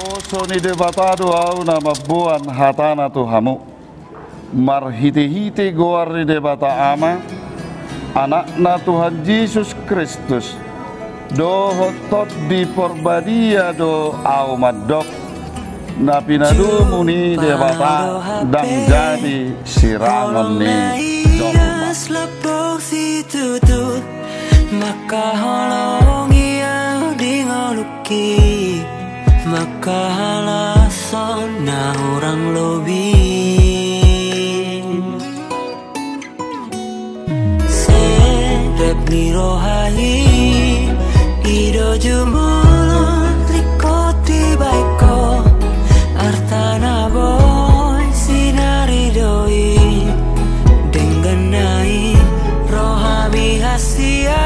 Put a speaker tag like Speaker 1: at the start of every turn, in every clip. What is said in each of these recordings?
Speaker 1: Soni de batado au na mabuan hatana tu hamu marhite-hite goarni de bata ama anakna Tuhan Yesus Kristus do hotot di porbadia do au madok na pinadu muni de bata dang jadi sirangon ni
Speaker 2: maka holongi au dingoluki maka halason na orang lobi sedep ni rohai ido jumulun likoti baiko artana boy sinari doi dengan nai rohami hasia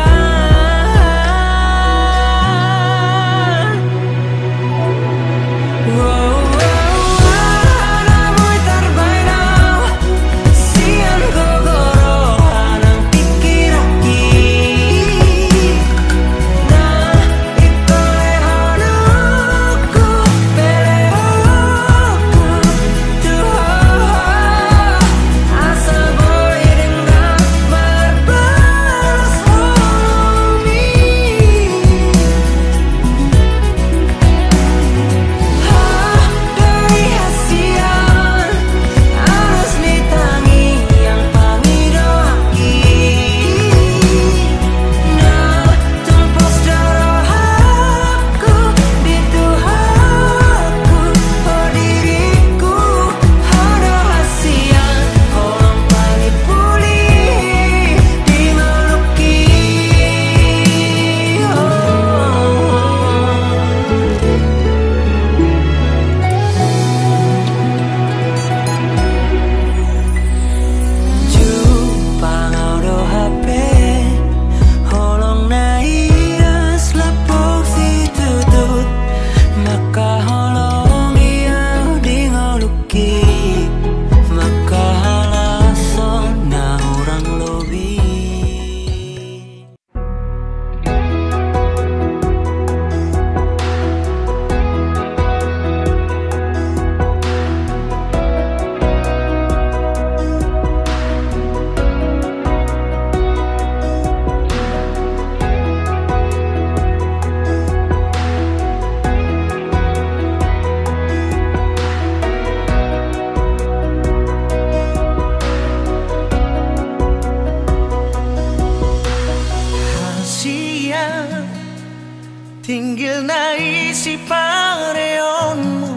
Speaker 3: Tinggil na isipareonmu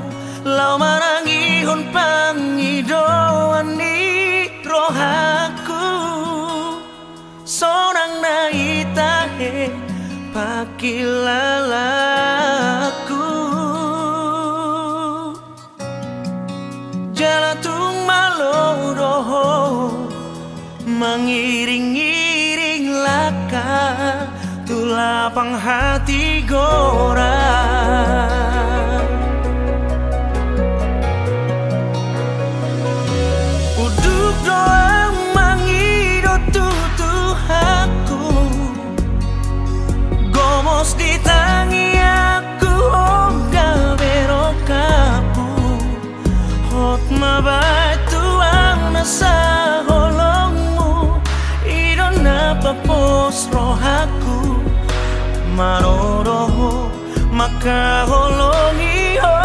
Speaker 3: lau marangihon pangidoan ni rohaku sonang na itahe pakilalaku jalatung malodoho mengiring-iring laka lapang hati gora uduk doa mangido tutuhaku gomos di tangi aku onga berokapu hot mabatu ang nasa holongmu idon napapos rohaku maroroho maka holongi ho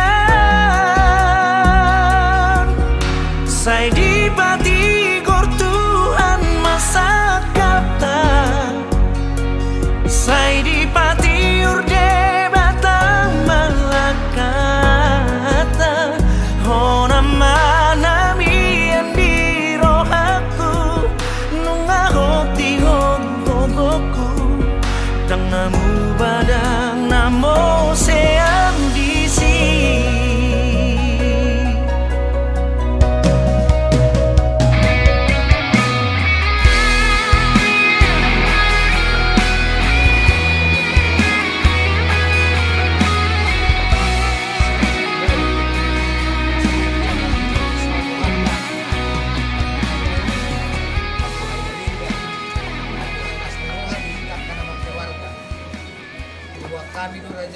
Speaker 3: hasian sai di pati gor Tuhan masa kata sai di pati urde batang malakata hona mana mian di rohaku nunga hoti hogoku dang namu badang namo seang di sini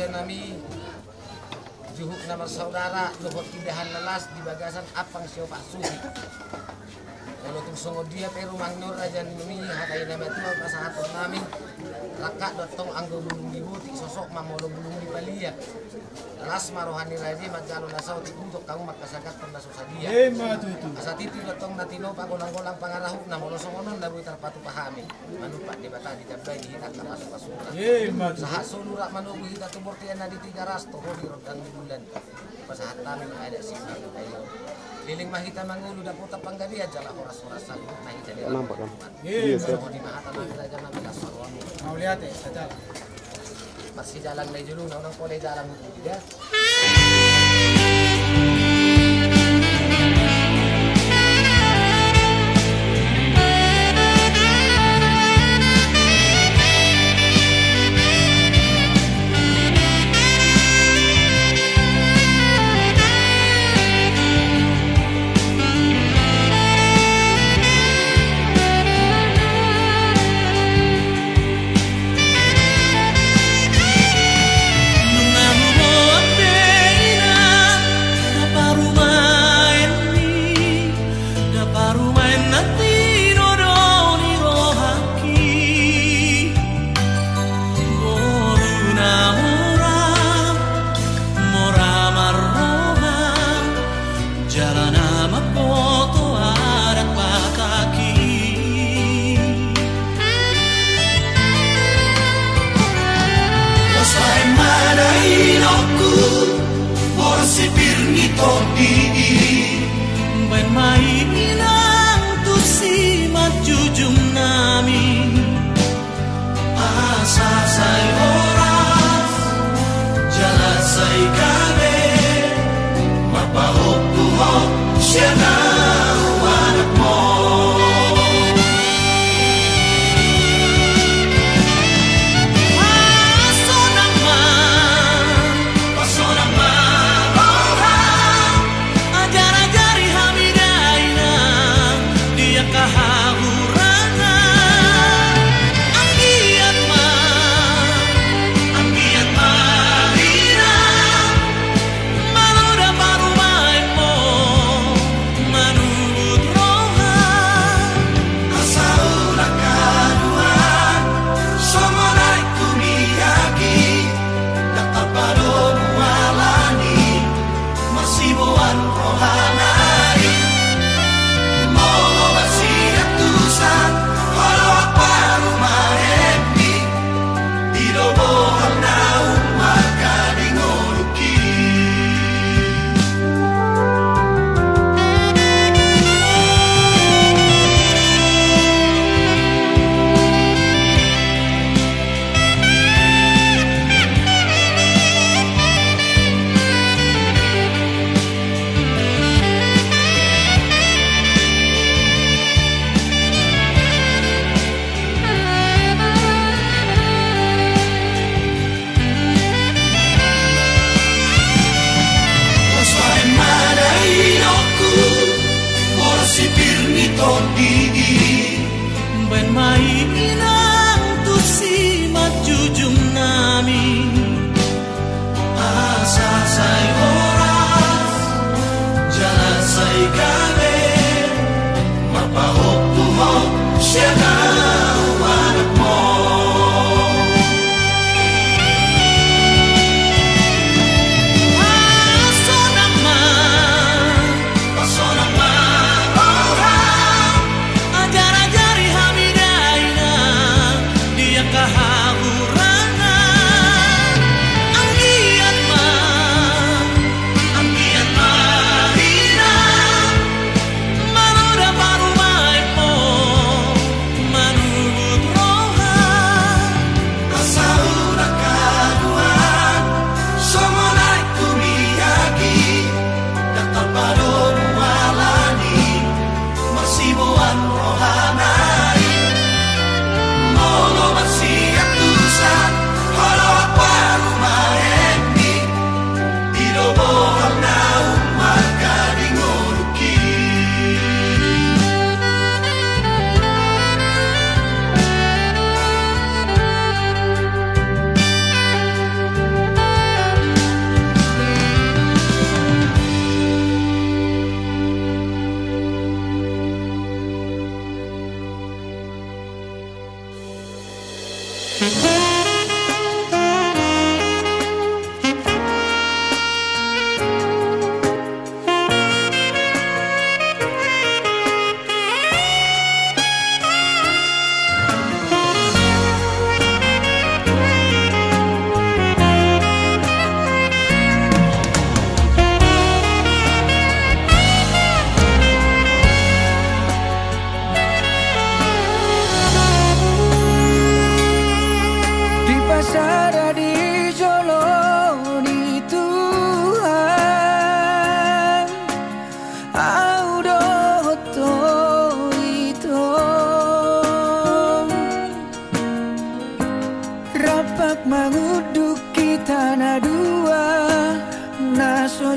Speaker 4: dia nami juhuk nama saudara dohot kidahan lelas di bagasan apang siapa suhi. Kalau tungsongo dia peru mangnur aja nimi hakai nama itu pasahatun nami rakak dotong anggo bulung dibuti sosok mamolo bulung di balia. Las marohani raji majalo nasau ti untuk kamu makasagat pendaso sadia. Asa titi dotong natino pagolang-golang pangarahuk namolo songonon dabu terpatu pahami. Manupak di bata di jabai di hitak kapas pasura. Sahat sulurak manubu hitak tubortian di 3 ras toholi rodang di bulan. Pasahat tamin ada sifat ayo. Liling mahita mangulu dapat panggadia jala oras-oras salut naik jadi nampak kan. Iya, di mahata raja nabi asarwan.
Speaker 5: Mau lihat ya, saja.
Speaker 4: Masih jalan lagi dulu, orang boleh jalan juga.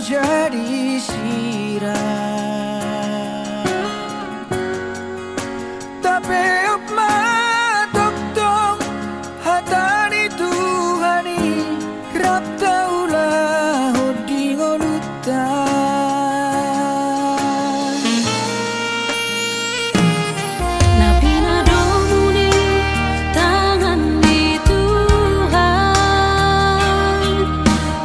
Speaker 3: Jadi sirah tapi upma toktong hatani Tuhani rap taulah hodi ngolutan
Speaker 5: Nabi nadomuni tangan di Tuhan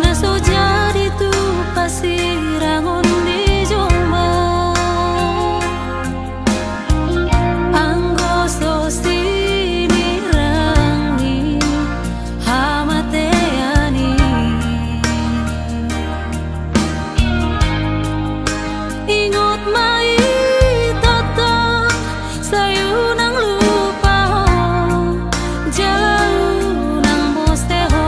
Speaker 5: naso jadi tu pasirangon di Jomba anggo sosini rangi hamateani ingot mai toto sayu nang lupa jauh nang mosteho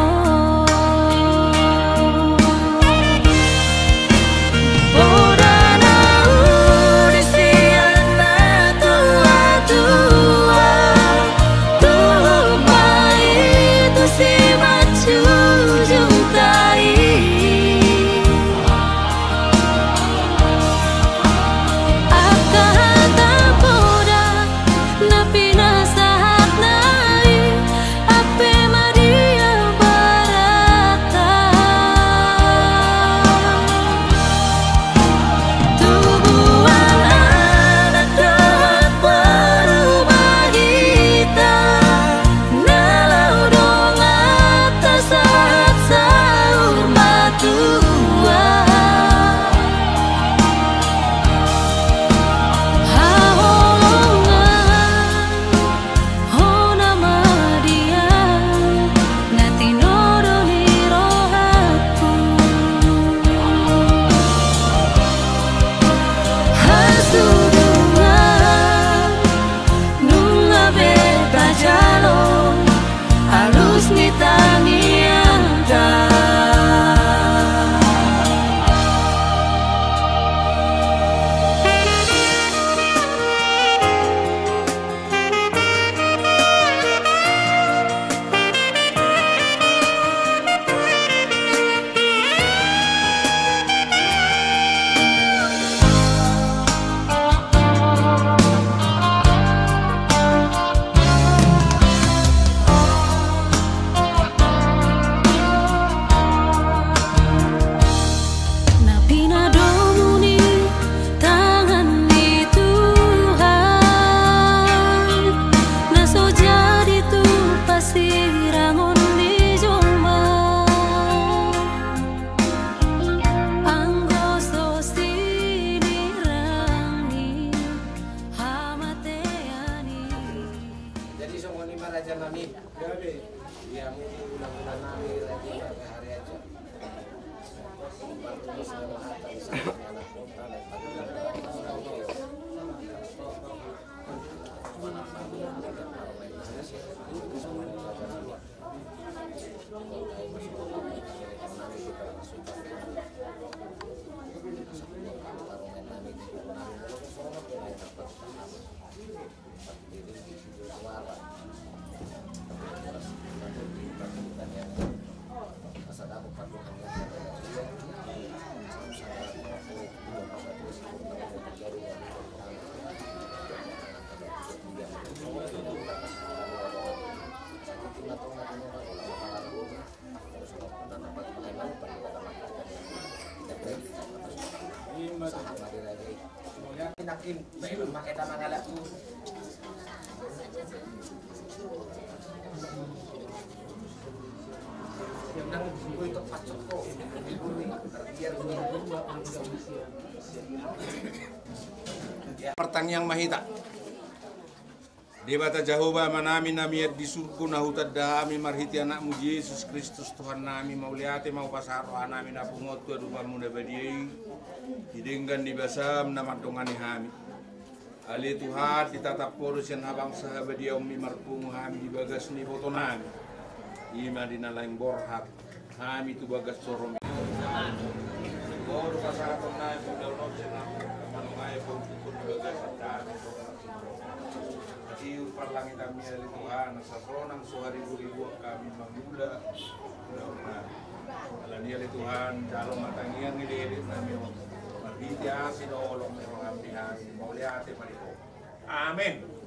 Speaker 4: Nakin, baik memakai nama ngalaku.
Speaker 6: Pertanyaan mahita. Debata Jehovah manami nami di surga nahutad dahami marhiti anakmu Yesus Kristus Tuhan nami mauliate mau pasaro anami napungot tua dupa muda badiai hidenggan di basam nama dongani hami ali Tuhan ditatap porus yang abang sahabat dia umi marpungu hami di bagas ni foto nami ima dinalaing borhat hami tu bagas sorom Goro pasaro nami daunok senam manungai pun di bagas adami Iu parlangit kami dari Tuhan, sasronang suharibu-ribu kami mamula. Alam niya li Tuhan, dalong matangian nililit namin. Marbiti asin o olong merong ambihan, mauliate mariko. Amen.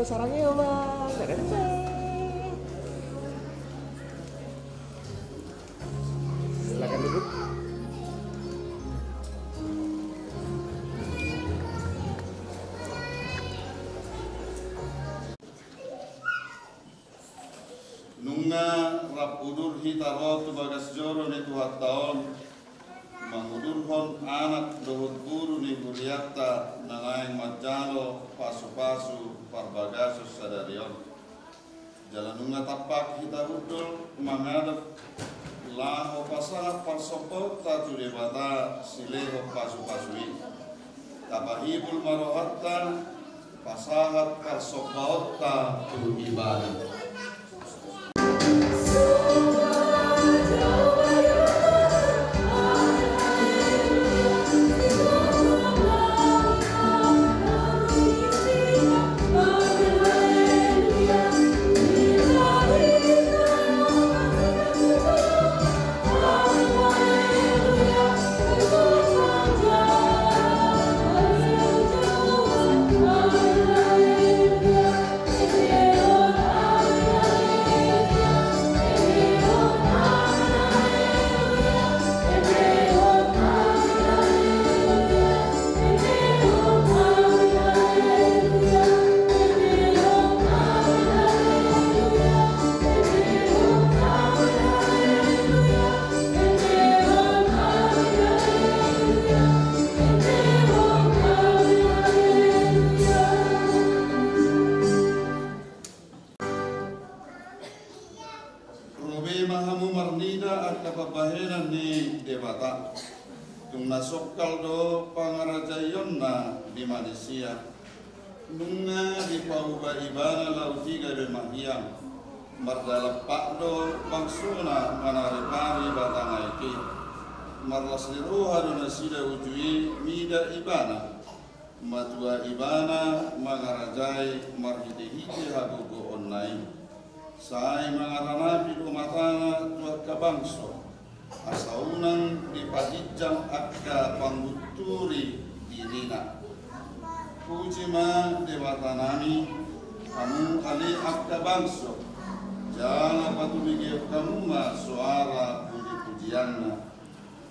Speaker 3: Sarang yuk bang, silakan duduk.
Speaker 1: Nunga rap udur hitaro tu bagas joro ni tuhat taon mangudurhon anak dohut guru ni buliata nalaing majalo pasu-pasu parbagasus sadarion jalan nunga tapak hita udol mangadap laho pasangat parsopot tatu debata sileho pasu-pasui tabahibul marohatta pasahat parsopot tatu ibadah.
Speaker 5: Yeah.
Speaker 1: Ade mahamu marnida at kapabahenan ni Dewata. Kung nasokal do pangarajayon na di Malaysia. Nunga di pauba ibana lautiga do mahiyang. Mardalapak do bangsuna manaripari batangaiki. Marlas liruha do nasida ujui mida ibana. Matua ibana mangarajai marhiti-hiti habugo online. Sai mangaranapi rumatanga tuat kabangso asaunan di pajijang akka pangguturi dinina puji ma dewatanami kamu ali akka bangso jangan patuligi kamu ma suara puji-pujianna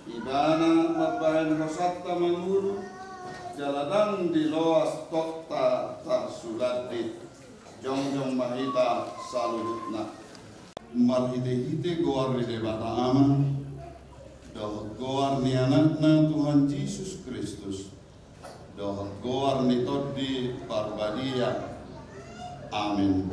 Speaker 1: ibana mabahan rosatta manguru jaladang di loas kota tarsuladit jong mahita saludutna marhite-hite goar di debata aman dohot goar ni anakna Tuhan Yesus Kristus dohot goar ni todi parbadia amin.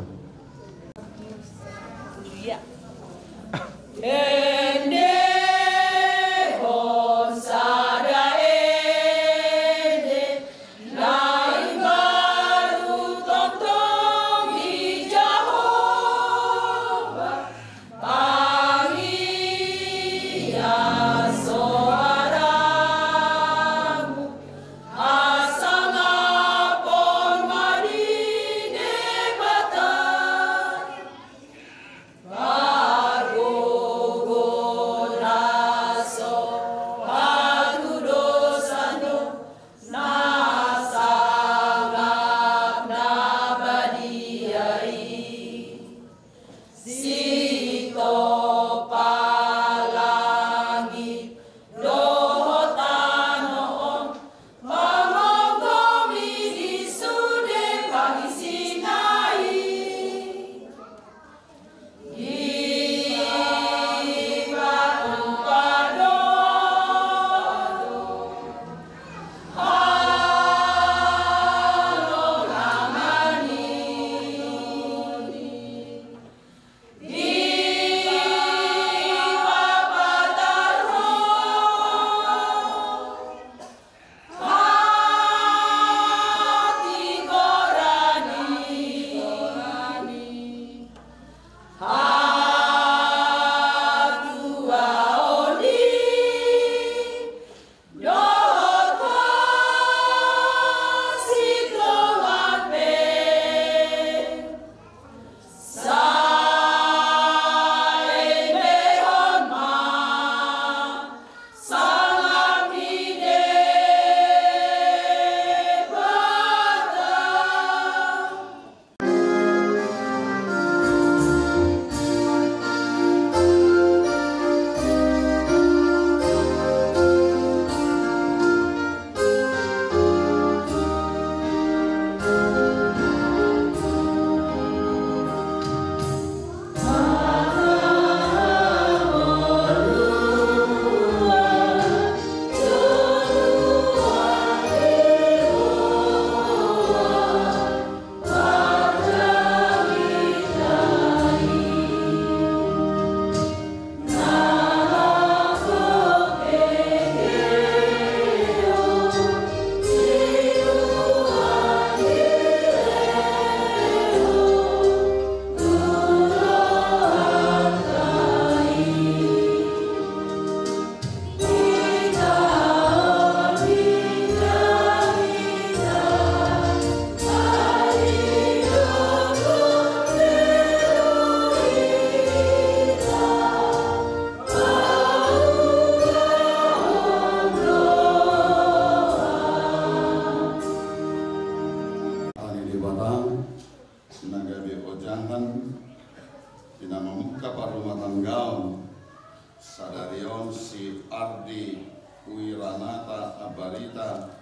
Speaker 1: Sadarion si Ardi Wiranata Abarita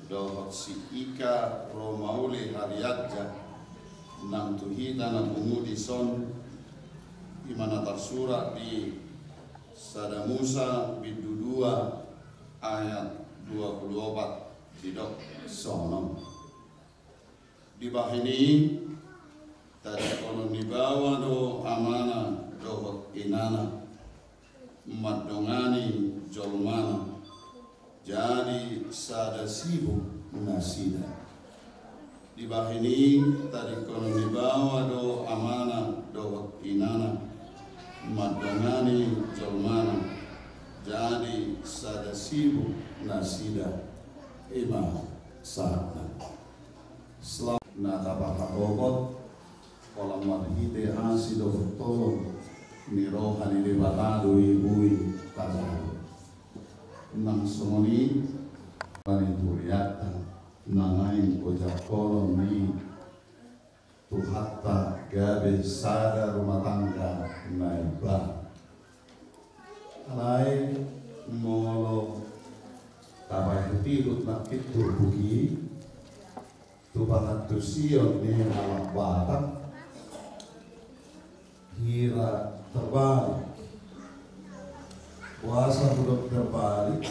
Speaker 1: dohot si Ika Romauli Hariatja nang tuhita na bumudi son imana tarsura di Sadamusa bidudua ayat 24 didok sonom di bahini tadi kono nibawa do amana dohot inana madongani jolmana jadi sada sibuk nasida di bahini tadi kono di bawah do amana dohot inana madongani jolmana jadi sada sibuk nasida ima saatna selamat natapaka bobot kolam marhite asi do tolong ni rohani de batado ibui kazalo nang somoni panituriata nangain ojak kolom ni tuhatta gabe sada rumah tangga naibah alai molo tabai tilut nak kitur buki tu pakat tu sion ni halak batak hira terbalik puasa budok terbalik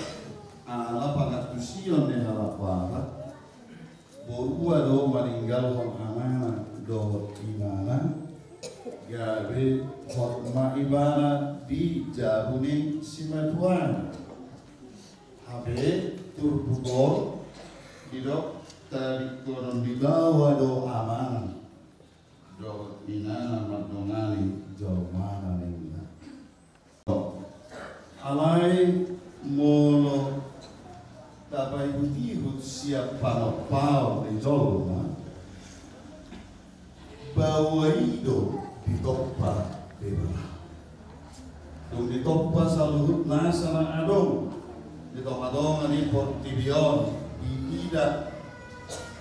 Speaker 1: ala pakat tu sion ni halak batak borua do meninggal hon amana do imana gabe hotma ibana di jabuni simatuan habe turbugol didok tadi konon di bawah do aman do inana madongali jomana nengna alai molo tapai butihut siap panopau di jolma bawa ido ditoppa bebala dong ditoppa saluhut nasana adong ditoppa dong ani portibion diida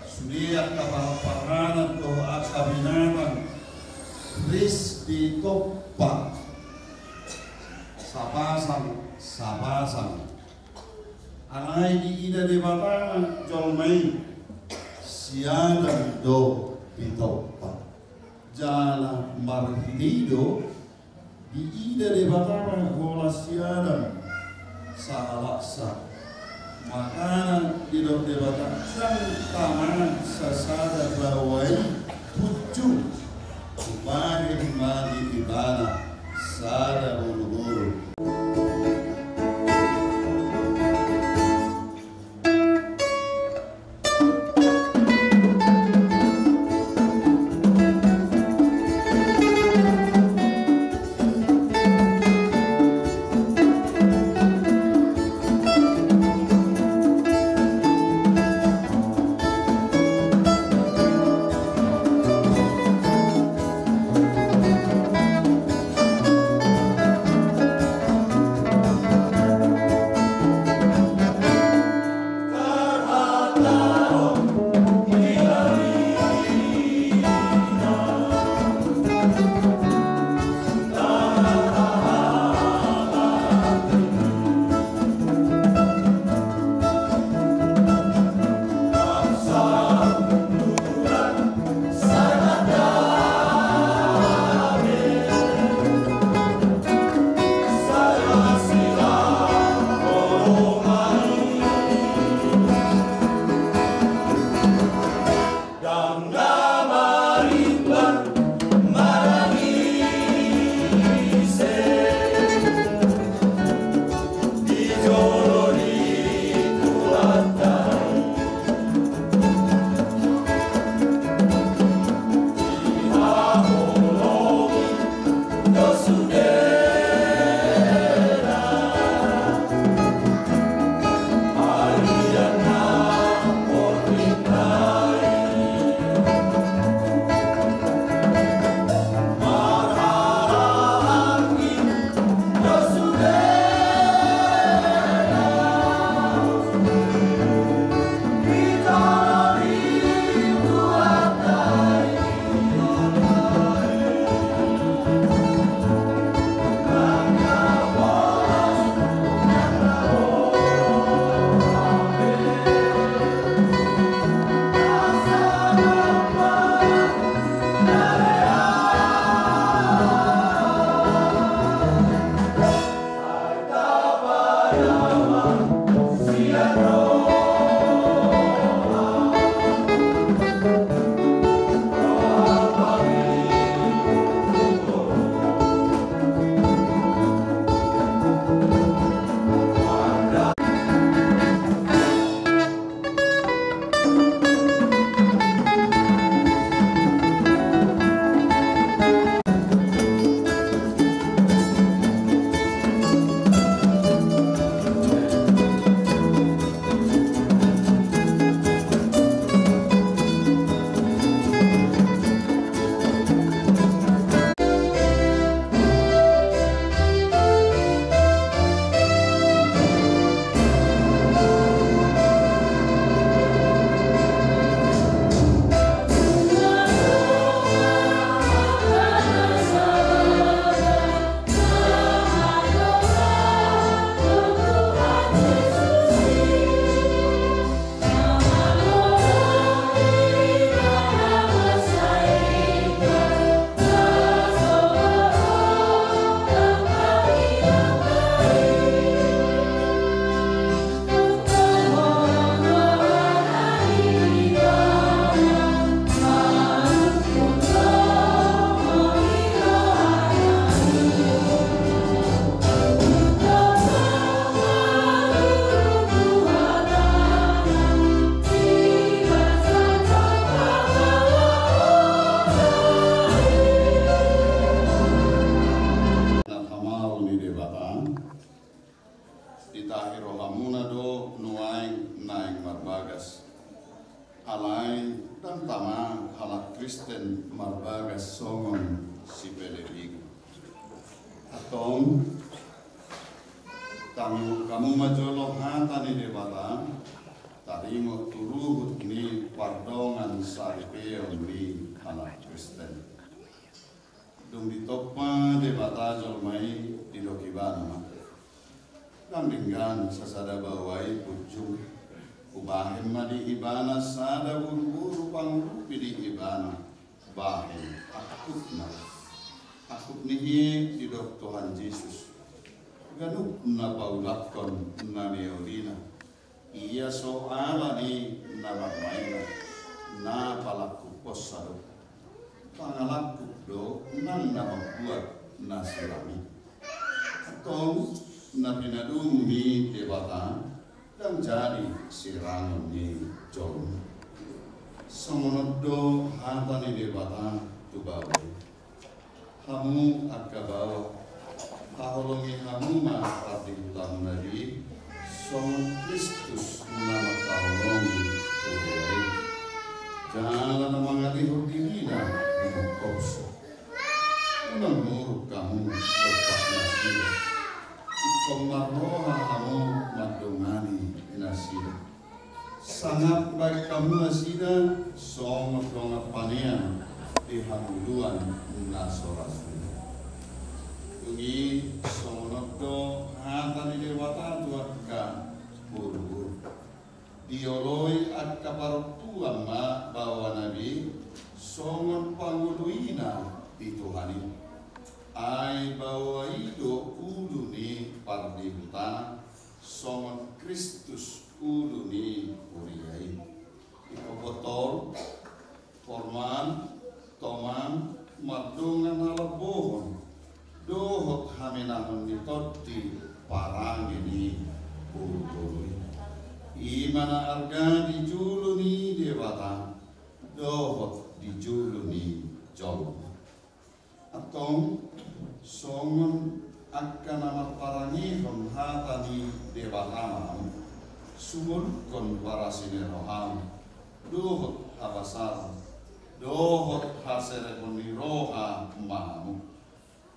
Speaker 1: sudia kapahaparanan ko akabinanan ris ditoppa sapasang alai diida di batana jolmai siadang do ditoppa jala marhido diida di batana gola siadang sahalaksa makanan di dok di batana sang taman sasada bawai pucuk kumari mali ibana sada bulu-bulu Dewata ditahi rohamuna do nuaing naing marbagas alai dan tama halak Kristen marbagas songon si pedebig atong kamu majolo hatani Dewata tarimo turuhut ni pardongan saripeo ni halak Kristen dung ditopma Dewata jolmai didokibana kambinggan sasada bawai pucung ubahin madi ibana sada buru-buru pangrupi di ibana bahin akut nihi didok Tuhan Yesus ganuk na paulatkon na meolina iya soala ni na maina na palaku posado pangalaku do nang na membuat nasirami atau na pinadung ni Dewata dan jadi sirangan ni John sumunod do hata ni Dewata tubawi hamu akabaw kahulungi hamu mati utang nadi song Kristus nama kahulungi tubawi jalan mengalih dina mengkos unang muruk kamu lepas nasib Pemaroha kamu madungani nasida sangat baik kamu nasida songot dongat panean di hamuluan nasorasuna tungi songot do hatani Dewata tuaka buru-buru dioloi at kaparutuan ma bawa nabi songot panguluina di Tuhani ai bawa ido ulu ni pardi hutana songon Kristus ulu ni uriai iko botol forman toman madungan ala bohon dohot haminahon ni totti parang ini ulu imana arga di julu ni Dewata dohot di julu ni jol atong songon akan amat parangihon hatani Dewata sumurkon para sineroham dohot abasar dohot haserekoni roha mahamu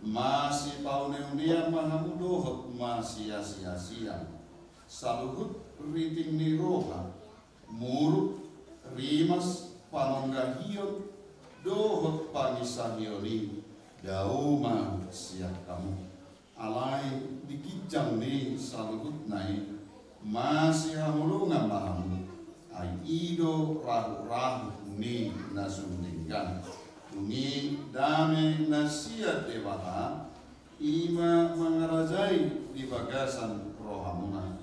Speaker 1: masih pauneunia mahamu dohot masih sia-sia saluhut riting ni roha muruk rimas panonggahion dohot pangisahioni dauma siap kamu alai dikijang ni saluhut nai masih hamulungan mahamu ai ido rahu-rahu ni nasundinggan ini dame nasiat Dewata ima mengarajai di bagasan rohamuna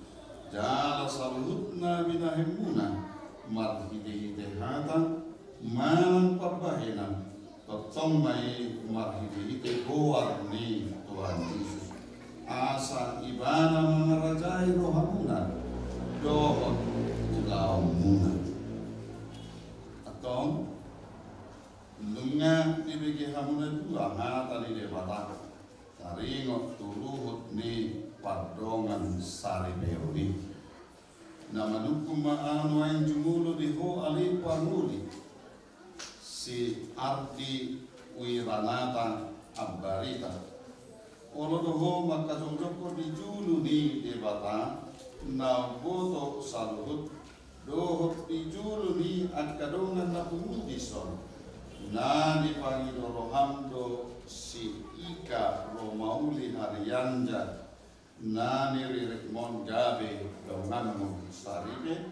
Speaker 1: jala saluhutna binahimuna marhide-hide hata malang pabahenan totong mai marhide goar ni Tuhan Yesus asa ibana mengarajai rohamuna dohot ulaumuna atong lunga dibagi hamuna dua hata ni Dewata taringot tuluhut ni pardongan sari beoni nama dukum maanu ain jumulo di ho ali panuli si arti wiranata abbarita olo doho maka joko di julu ni Dewata na boto saluhut dohot di julu ni at kadongan na pumudison na di pangido rohamdo si ika romauli harianja na ni ririkmon gabe donganmu saribe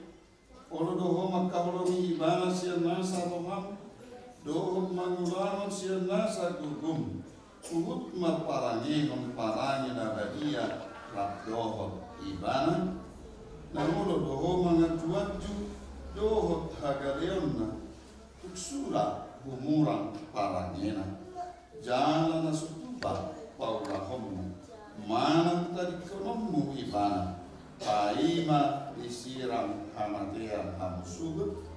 Speaker 1: olo doho maka olo ni ibana siya nasa roham dohot mangulangon siya nasa gugum uhut marparangihon parangi na badia rat dohot ibana namulo doho mga tuwadju dohot hagaleon na uksura humurang parangina jala na sutuba paulahom manang tadikonommu ibana paima disiram hamatean hamusugut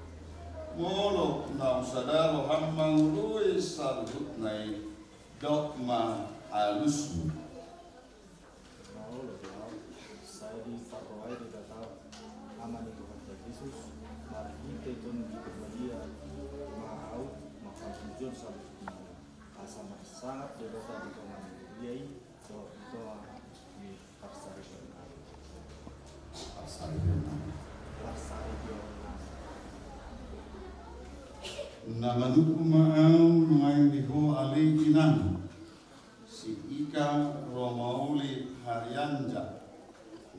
Speaker 1: molo na usadalo hammang luis sarut nai dogma alusmu
Speaker 7: Jesus, marhite ton Maria, mau maka tujuan sabtu asa sangat berbeda di kawan dia itu di parsari
Speaker 1: nama nuku maau nuaing diho ali kinan si ika romauli harianja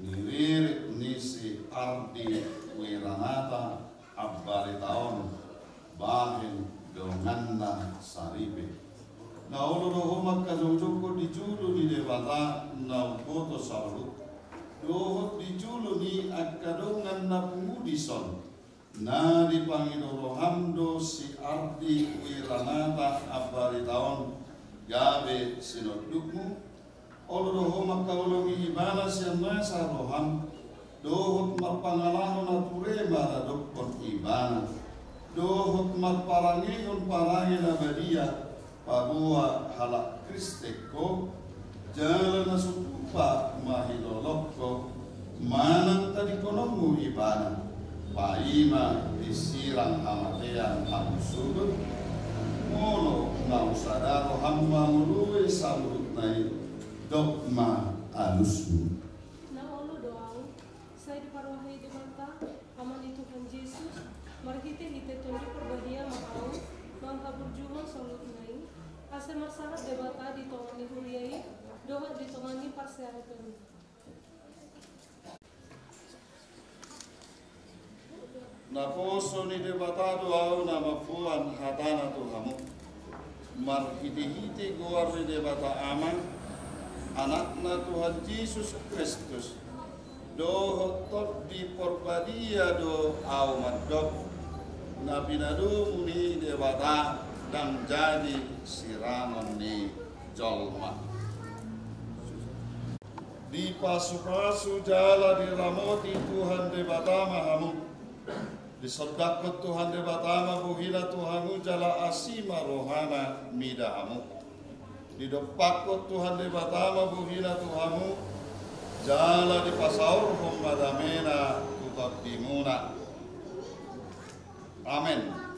Speaker 1: nirir nisi ardi wiranata abbari taon bahin donganna saribe na olo roho makka jojoko dijulu ni dewata na upoto salut dohot dijulu ni akadongan na pungudison na di Panginoon hamdo si ardi wiranata abbari taon gabe sinodukmu olo roho makka olongi ibana siya masa roham dohot mapangalano na ture maradokon ibana dohot maparangihon parangin na badia pabua halak kristeko jalan na sutupa mahilolokko manang tadi konomu ibana paima disirang amatean hamu sudut mono na usadaro hamba mului salut nai dogma alusmu
Speaker 5: Na olo doang, saya diparuhi di mata, amani Tuhan Yesus, marhite-hite tonji perbadia mahau, manghabur juhon salut nai, ase masalah debata di tongani huriai, doa di tongani parsearetan.
Speaker 1: na poso ni debatado au na mafuan hatana tu hamu marhiti-hiti guar ni debata aman anakna Tuhan Yesus Kristus dohotot di porbadia do au madok na pinadu muni debata dan jadi siraman ni jolma di pasu-pasu jala di ramoti Tuhan debata mahamu di sodakot Tuhan debatama buhila Tuhanmu jala asima rohana midamu di dopakot Tuhan debatama buhila Tuhanmu jala di pasaur madamena tutak dimuna amin.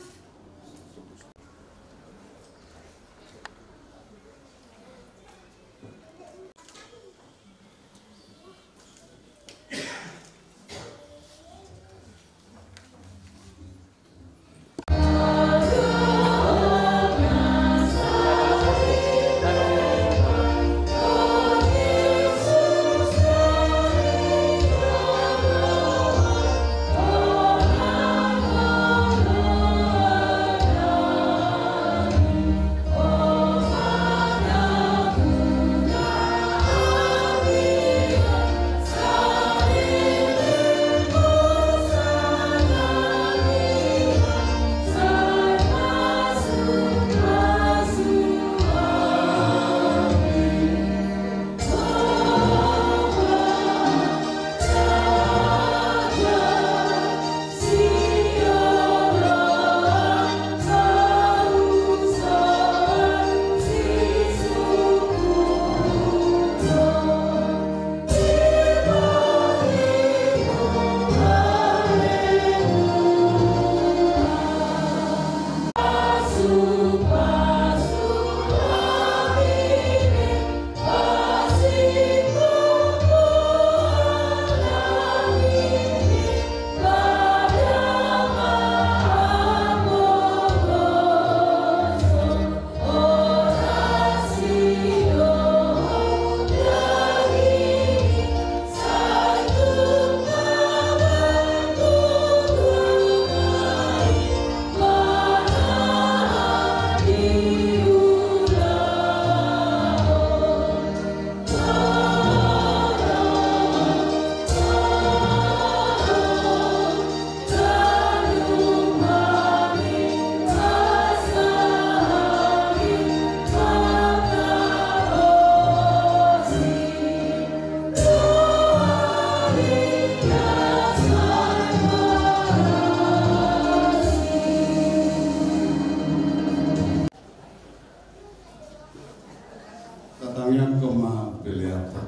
Speaker 1: Katanya koma beliata.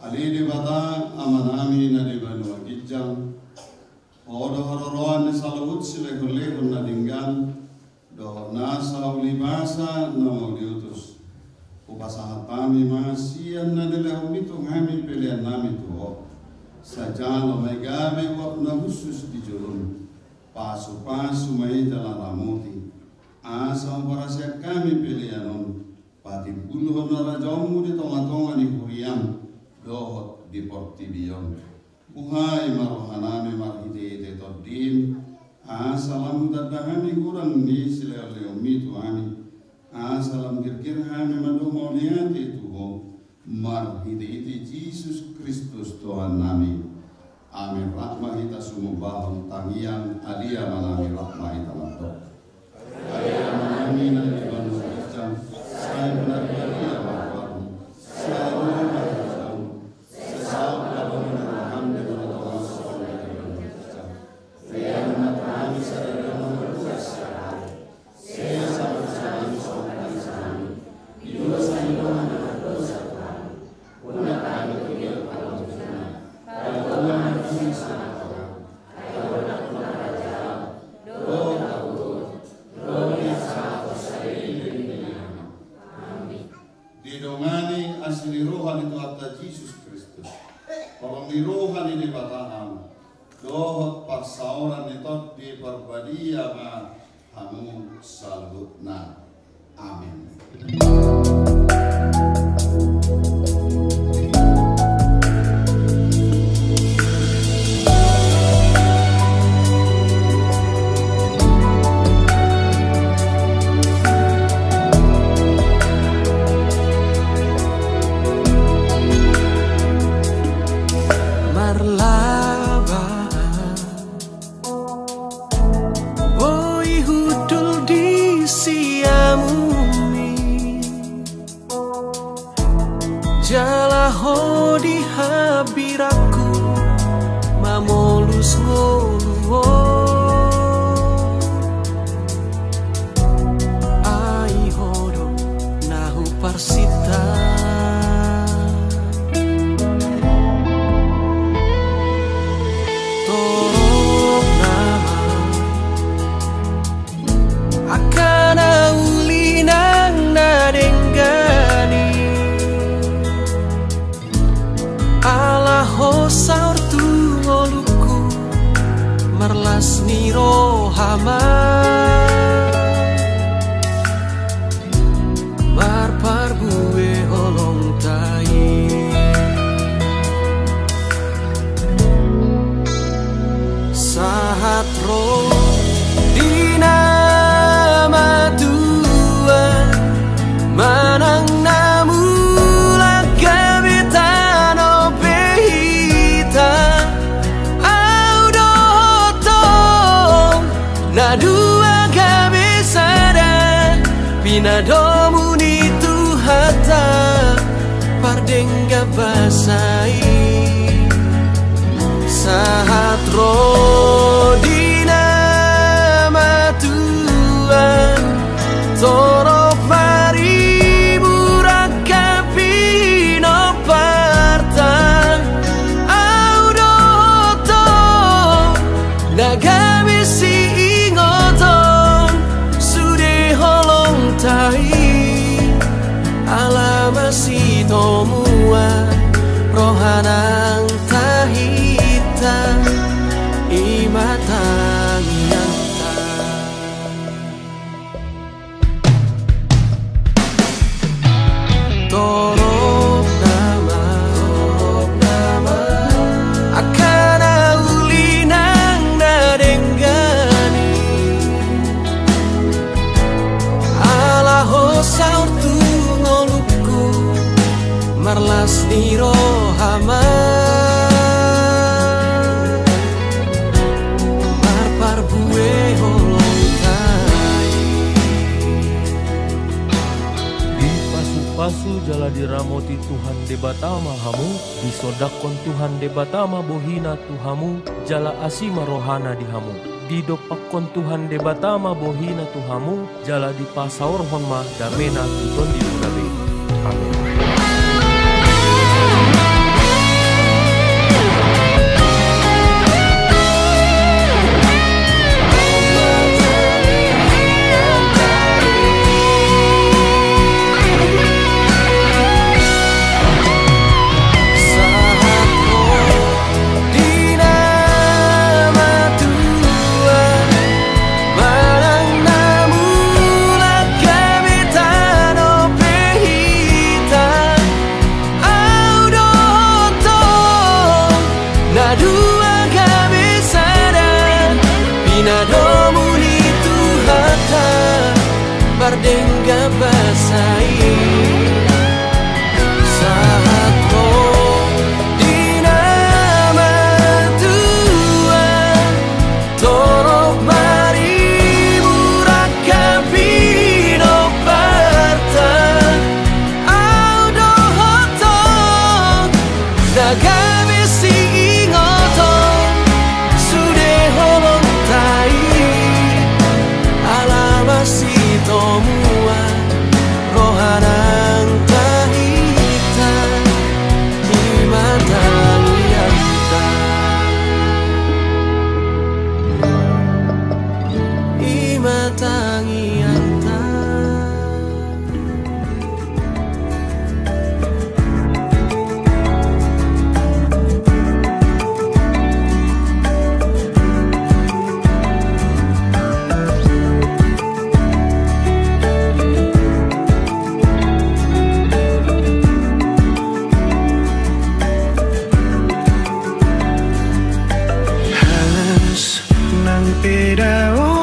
Speaker 1: Ali di bata amanami na di banua kita hijang. Odo hororoan ni salawut sila hulehun na dinggan. Do nasa ulibasa na mau diutus. Upasahat kami masian na nila umito kami pilihan namin tuho. Sajalo may gabi wak na husus di julun. Pasu-pasu may jalan ramuti. Asam parasya kami pilihanon. Pati puluhan na rajamu di tonga-tonga ni Kuriam. Dohot di Portibion. Buhay marohanami marhiti todim. Asalam dadahami kurang ni sila leomitu ami. Asalam kir-kir hami madu mauliati tuho. Marhiti Yesus Kristus Tuhan nami. Amin rahmahita sumubahong tangian alia manami rahmahita mato. Alia manami na ibang sakicam. Saya benar-benar makwaru. Saya benar-benar sesal kalau menerahan dengan Allah SWT. Saya menatami sadar memperluas sekali. Saya sama-sama sopan sami. Di dua sanjungan dengan dosa Tuhan. Punah kami kuyuk kalau benar. Kalau Tuhan kami sama Tuhan. Kalau nak Tuhan raja. Doa takut. Doa yang sama saya ini. Didongani asli rohan itu atas Yesus Kristus. Kalau di rohan ini bataham, dohot paksauran itu di perbadia ma hamu salutna. Amin.
Speaker 3: Hodi habiraku mamolus ngoluo ai hodo nahu parsita torok nama akan ulinang nadenggani Hosaur tu ngoluku marlas niro hama marpar bue holong tai sahat ro dina madua manang namu dua kabisada pinadomu ni tuhata pardengga basai sahat rodina matuan torok mari burakapi no partang audoto nagami si alamasi tomua rohanang tahita imatang yanta torok nama akan ulinang nadenggani ala hosaur marlas niro hama marpar bue holong tai
Speaker 8: di pasu-pasu jala diramoti Tuhan debatama hamu di sodakon Tuhan debatama bohina tuhamu jala asima rohana di hamu di dopakon Tuhan debatama bohina tuhamu jala di pasaur honma damena tuton di unabe. Amin.
Speaker 3: dengga basai saat roh di nama Tuhan tolong mari murakabi no parta audo hoto nagabe si ingoto sude holong tai alamasi tomua rohanang tahita imatang yanta imatang yanta Halas ng pedao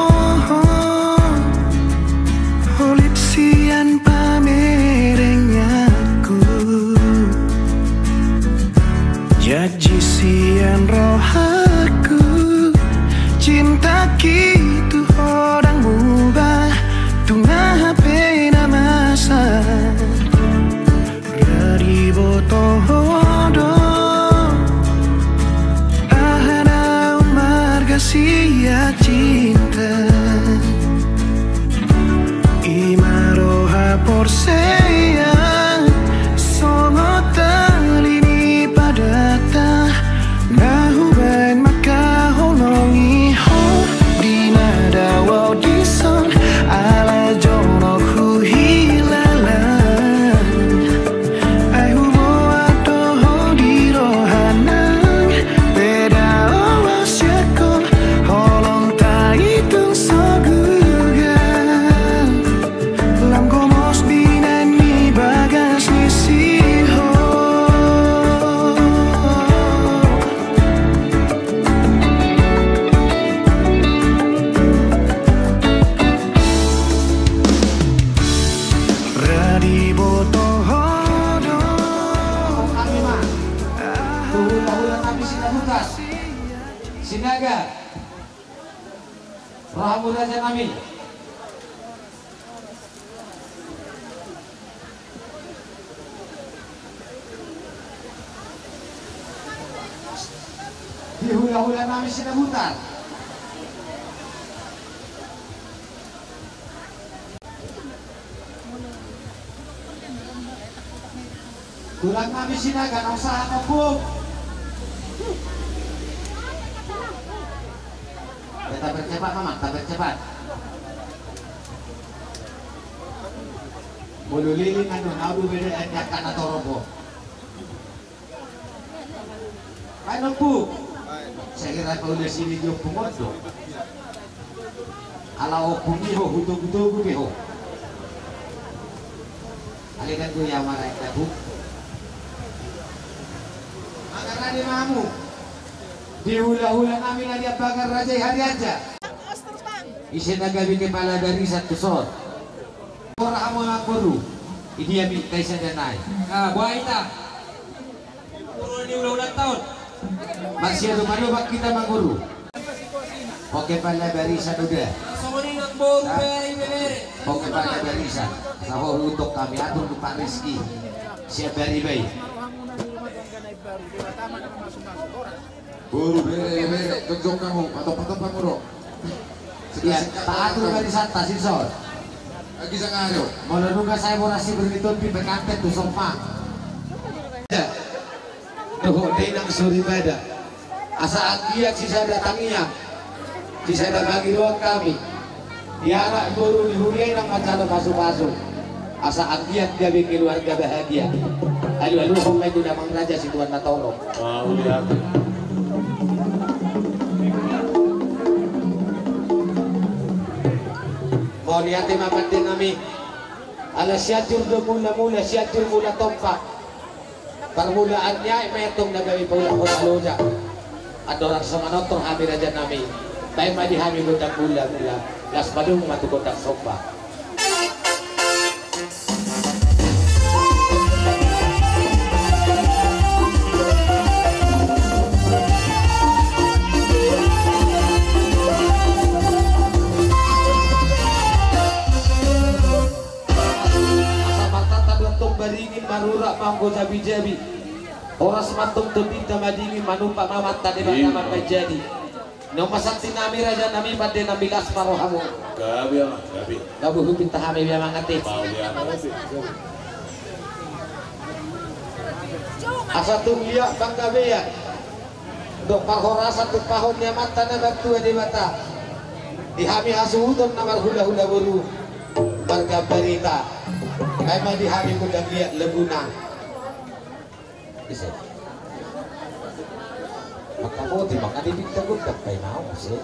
Speaker 3: Ulit siyan pamerengyaku Jadi siyan rohaku Cinta kitu orang mubah Tungah pena masa Radi botohodo Ahana marga sia cinta Imaroha porseya Songo talini padata Nahuban maka holongi ho Dina dawa dison ala jono hu hilalan Ai hubo atoho di rohanang Beda owasyako holong taitung sogugan Lam komos binan ni bagas ni siho Radi botohodo
Speaker 4: Kami mah hula-hula kami sinabukan Sinaga Rahamu Raja kami Di hula-hula kami sinabukan Kulang kami sinaga nang usaha kebuk Kita bercepat mama, kita bercepat Bulu lilin anu, naudu beda enjakan atau robo Kain bu Saya kira kalau di sini dia pengodo Kalau kumiho, hutu-hutu kumiho Alikan gue yang marah kita bu Karena di mamu di hula-hula kami nadia bakar raja hari aja isi naga bikin kepala dari satu sor orang kamu ngakuru ini yang minta isa dan naik buah ita turun di ulang tahun masih ada mana kita manguru oke pala barisan udah oke pala barisan sahur untuk kami atur di Pak Rizky siap dari baik
Speaker 6: Buru bere kejong kamu atau patah muro.
Speaker 4: Ya, tak atur barisan tasisor.
Speaker 6: Lagi sangayo.
Speaker 4: Mau nunggu saya mau nasi berhitung di bekantet tuh sofa. Tuh, denang suri pada. Asa dia sisa datangnya. Sisa bagi ruang kami. Ya anak guru di hurian yang macam pasu-pasu. Asa dia bikin keluarga bahagia. Aduh, homai itu damang raja si Tuhan Natolong.
Speaker 6: Wow, lihat.
Speaker 4: Mau lihat mapatin kami. Ala siatur do mula siatur mula tompak. Permulaannya metong nagawi paula loja. Adoran sama nonton hamil aja nami. Tayo madi hamil budak mula. Las padung matu kotak sopa. pijabi oras matung tubita madingi manupa mamata de batama kajadi no masakti nami raja nami badde nami las marohamu
Speaker 6: Gabi ama, gabi.
Speaker 4: labu hupinta hame biya mangati asa tunglia bangga beya dok pahora satu pahonnya mata na batu di mata dihami hasuhudon namar hula-hula buru marga berita memang dihami kuda lihat lebunan bisa maka mau maka dipinta kuda kayak mau sih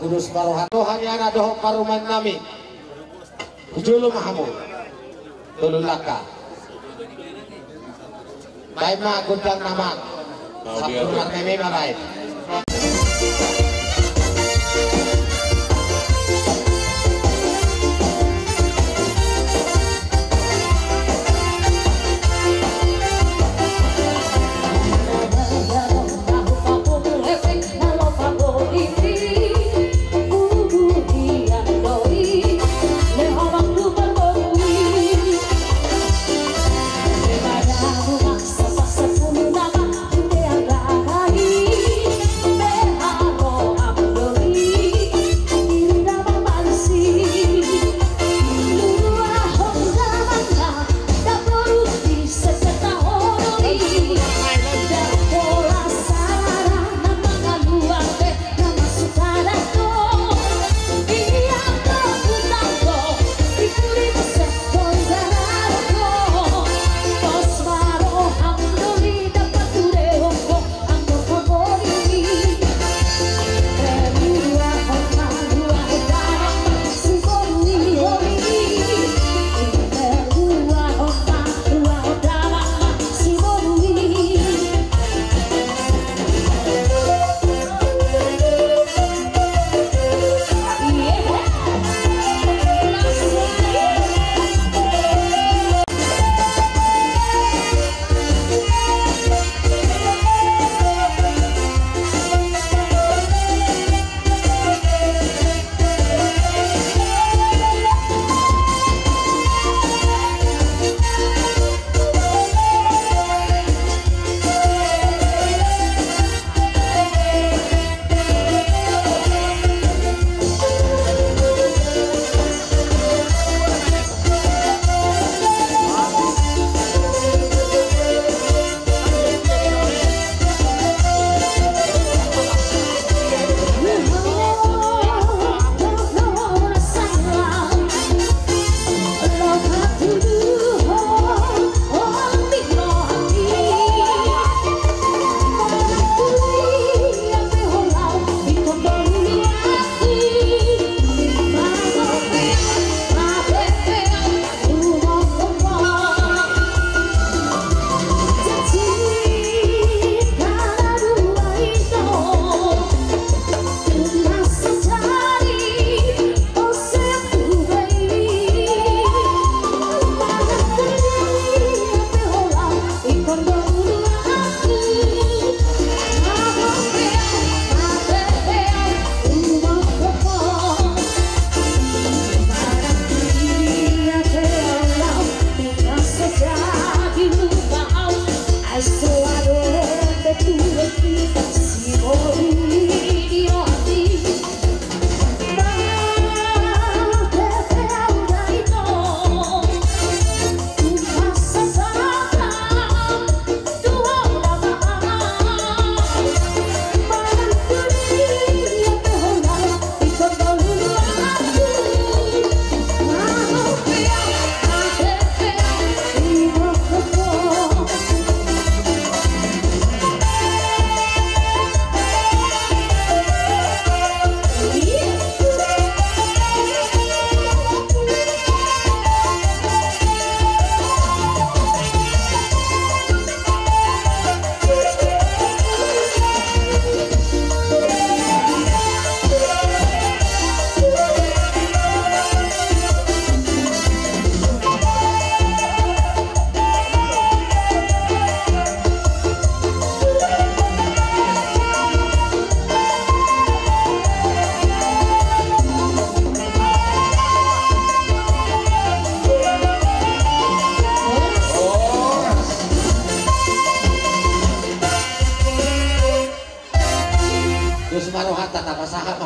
Speaker 4: kudus barohan rohaniana doho paruman nami kujulu mahamu tululaka baik ma gudang namak satu marmeme malai
Speaker 9: Sepuluh nama, dia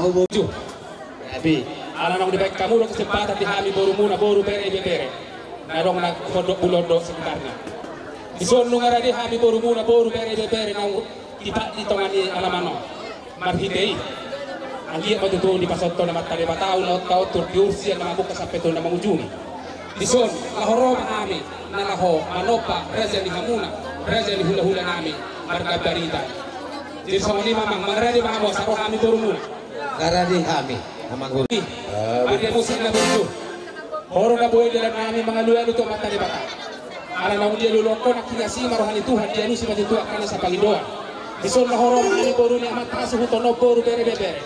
Speaker 9: tahu boju. Tapi anak-anak di baik kamu dong kesempatan di hami boru muna boru bere bere. Nah dong nak kodok bulodo sekitarnya. Di son nungara di hami boru muna boru bere bere nang tiba di tongani alamano. Marhitei. Anggia patutu di pasotto na matale batao na tao tur diursi na mabuka sampai to na mangujungi. Di son lahoro hami na laho manopa reza ni hamuna reza ni hula-hula nami marga barita. Jadi sama ni mamang mangradi mahamo saro hami boru muna.
Speaker 10: Garadi kami amang guru.
Speaker 9: Ada musik na boru. Horo na boy dalam nami mga luya luto matale bata. Ala na dia luloko na kinasi marohani Tuhan dia ni si mati Tuhan kana sa Panginoon. Di son lahoro hami boru ni amat kasu hutono boru bere bere.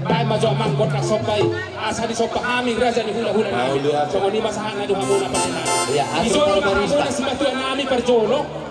Speaker 9: Baik majo amang got nak sopai asa di sopa hami raja ni hula-hula nami. Sama ni masahan na duha muna pa na.
Speaker 10: Ya,
Speaker 9: Di son lahoro si mati nami perjolo.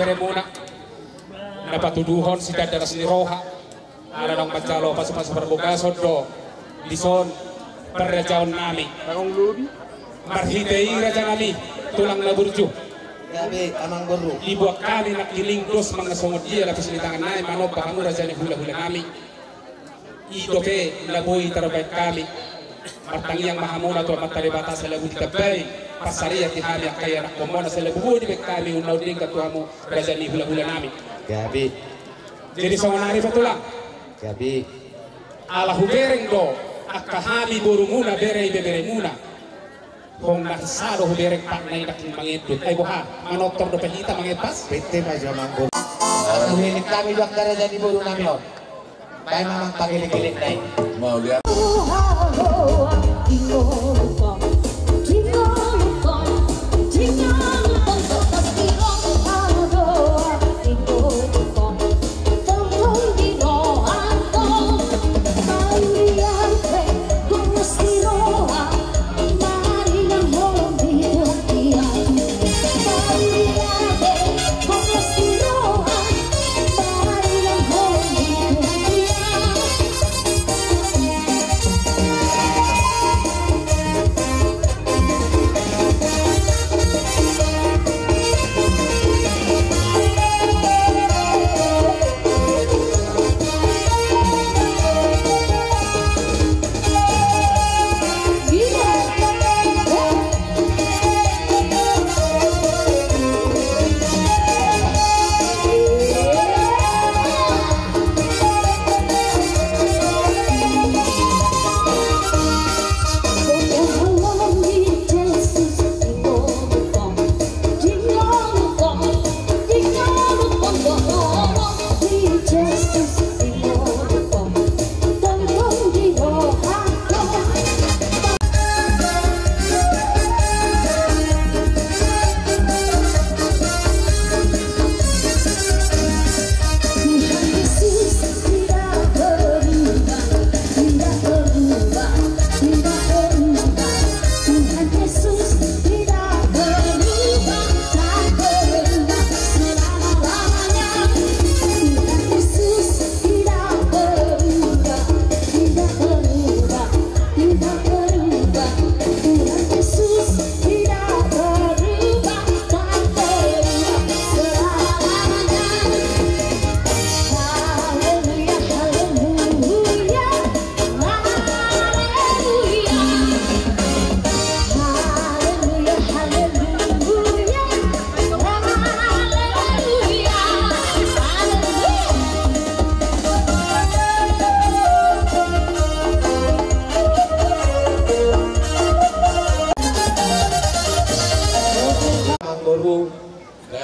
Speaker 9: bere muna napatuduhon si dadara si roha ala nang macalo pas berbuka sodo dison perrajaon nami marhitei raja nami tulang laburju
Speaker 10: Gabi amang baru.
Speaker 9: ibuak kami nak kilingdos mga songod dia lapis di tangan nai mano pahangu raja ni hula-hula nami idope laboy tarabay kami martangiang mahamuna to matali batas sa lagu tabay pasaria ti hami kaya nak komona sa lagu di kami unaw din katuamo raja ni hula-hula nami
Speaker 10: Gabi.
Speaker 9: jadi sawanari patulang
Speaker 10: Gabi.
Speaker 9: ala hubereng do akahami boru muna bere muna kung nakisado hubereng pak na inaking mangitut ay buha manoktor do pahita mangipas
Speaker 10: Piti aja manggo. Ang hilig kami bakara jadi buru namin yun. Kaya mamang pagilig-gilig na yun.
Speaker 6: Mau lihat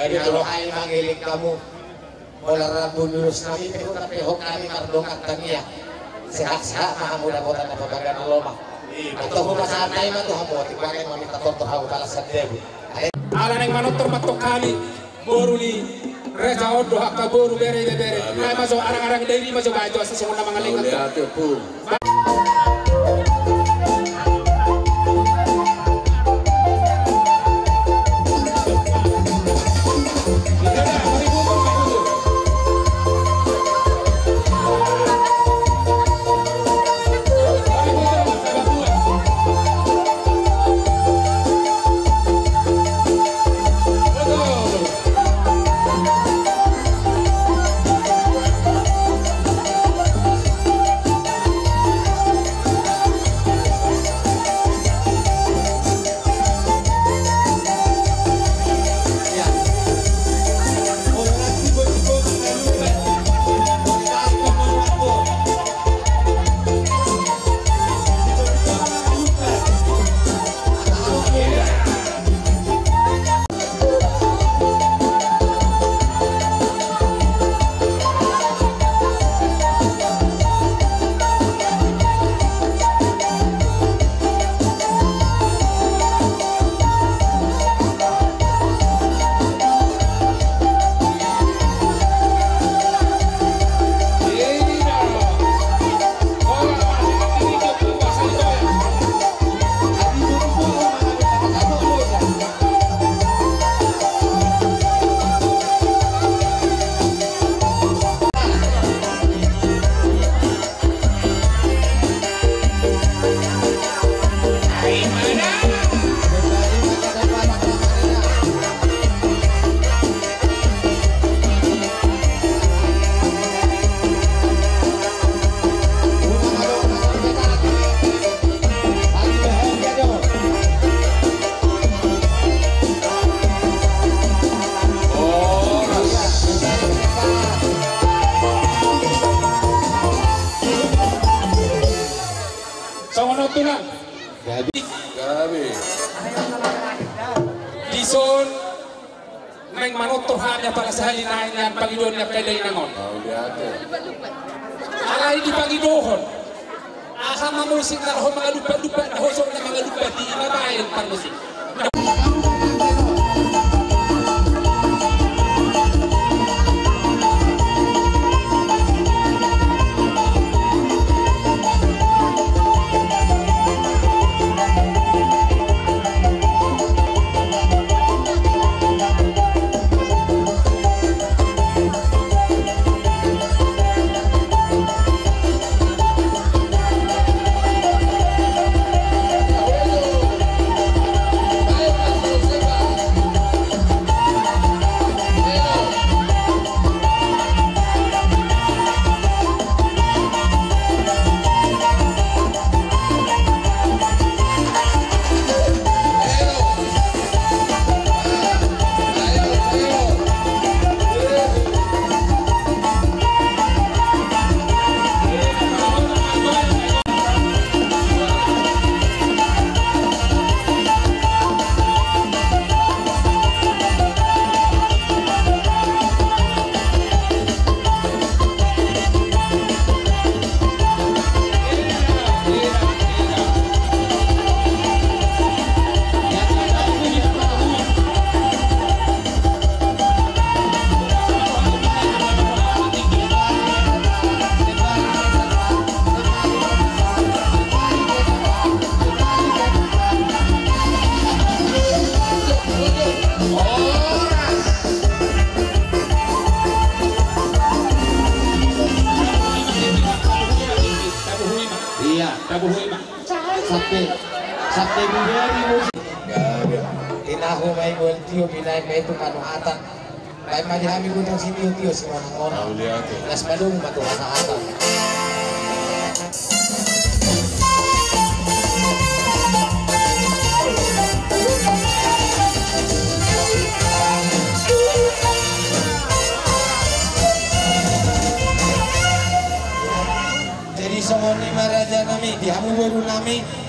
Speaker 10: Dari kalau ay mangiling kamu Molara bunurus nami Pero kami mardong at tangya Sehat-sehat mahamuda botan na pabagan ng loma Ito humasaan tayo matuhamo Tigwagay mamita tortohaw kalasan debu
Speaker 9: ala neng manotor matok kami boru ni Reja Odo hakka boru bere ay maso arang-arang dari maso bajo sa sungon na mga lingat kebetulan.
Speaker 6: Gabi.
Speaker 9: Dison nang manutuh hanya para sahalinain yan Panginoon na kailangan nangon. Alay di Panginoon. Asa mamusik na ho mga lupa-lupa na hosok na mga lupa di ibabayan pangmusik.
Speaker 10: Sakti buberi musik. Inahu may bultiyo binay may itu kanuhatan. Baik majami gunung sini tiyo si manangon. Nas padung matuhan atan. Jadi semua ni maraja kami, dihamu baru nami.